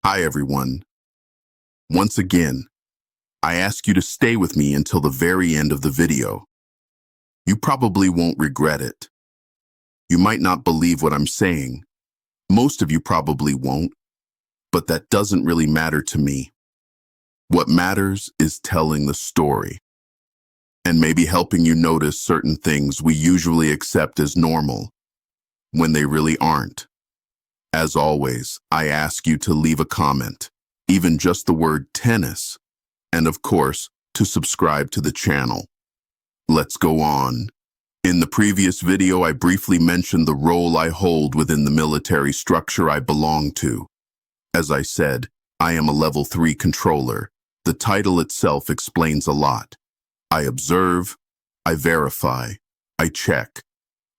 Hi, everyone. Once again, I ask you to stay with me until the very end of the video. You probably won't regret it. You might not believe what I'm saying. Most of you probably won't, but that doesn't really matter to me. What matters is telling the story and maybe helping you notice certain things we usually accept as normal when they really aren't. As always, I ask you to leave a comment, even just the word tennis, and of course, to subscribe to the channel. Let's go on. In the previous video, I briefly mentioned the role I hold within the military structure I belong to. As I said, I am a level 3 controller. The title itself explains a lot. I observe, I verify, I check.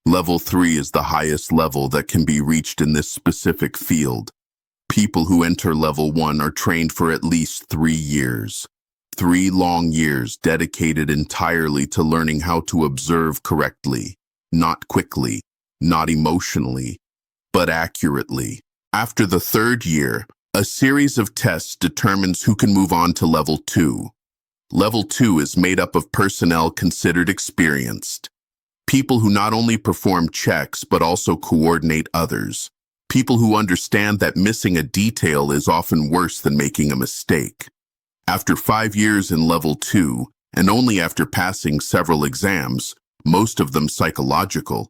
Level 3 is the highest level that can be reached in this specific field. People who enter level 1 are trained for at least 3 years. 3 long years dedicated entirely to learning how to observe correctly, not quickly, not emotionally, but accurately. After the 3rd year, a series of tests determines who can move on to level 2. Level 2 is made up of personnel considered experienced. People who not only perform checks but also coordinate others. People who understand that missing a detail is often worse than making a mistake. After 5 years in level 2, and only after passing several exams, most of them psychological,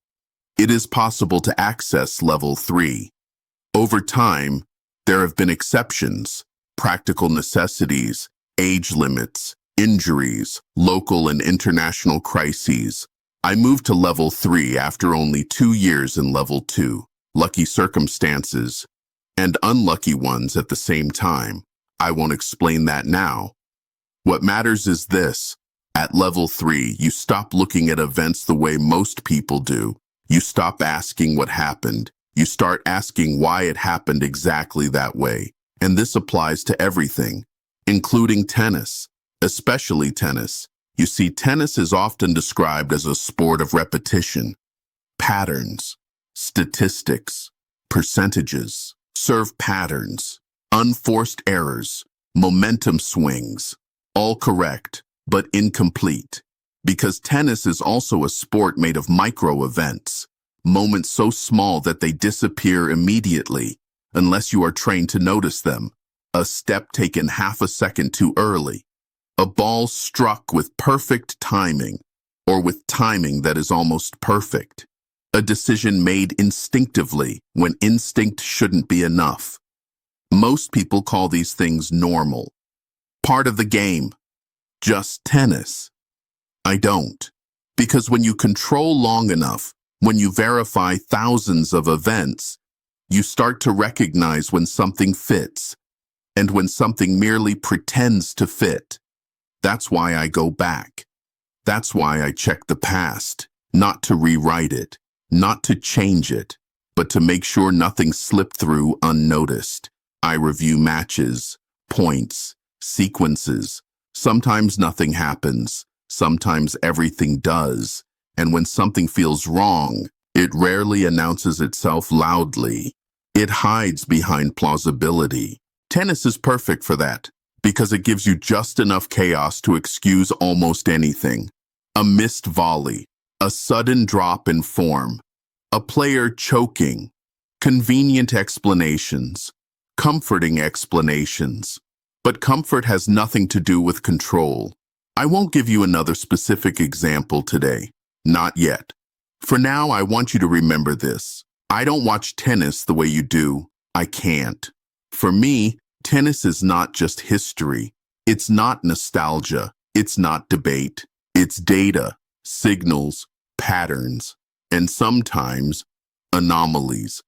it is possible to access level 3. Over time, there have been exceptions, practical necessities, age limits, injuries, local and international crises. I moved to level 3 after only 2 years in level 2. Lucky circumstances, and unlucky ones at the same time. I won't explain that now. What matters is this. At level 3, you stop looking at events the way most people do. You stop asking what happened. You start asking why it happened exactly that way. And this applies to everything, including tennis, especially tennis. You see, tennis is often described as a sport of repetition, patterns, statistics, percentages, serve patterns, unforced errors, momentum swings, all correct, but incomplete. Because tennis is also a sport made of micro events, moments so small that they disappear immediately, unless you are trained to notice them. A step taken half a second too early, a ball struck with perfect timing, or with timing that is almost perfect. A decision made instinctively when instinct shouldn't be enough. Most people call these things normal. Part of the game. Just tennis. I don't. Because when you control long enough, when you verify thousands of events, you start to recognize when something fits, and when something merely pretends to fit. That's why I go back. That's why I check the past, not to rewrite it. Not to change it, but to make sure nothing slipped through unnoticed. I review matches, points, sequences. Sometimes nothing happens, sometimes everything does. And when something feels wrong, it rarely announces itself loudly. It hides behind plausibility. Tennis is perfect for that, because it gives you just enough chaos to excuse almost anything. A missed volley. A sudden drop in form, a player choking, convenient explanations, comforting explanations. But comfort has nothing to do with control. I won't give you another specific example today. Not yet. For now, I want you to remember this. I don't watch tennis the way you do. I can't. For me, tennis is not just history. It's not nostalgia. It's not debate. It's data, signals, patterns, and sometimes anomalies.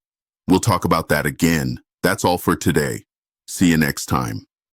We'll talk about that again. That's all for today. See you next time.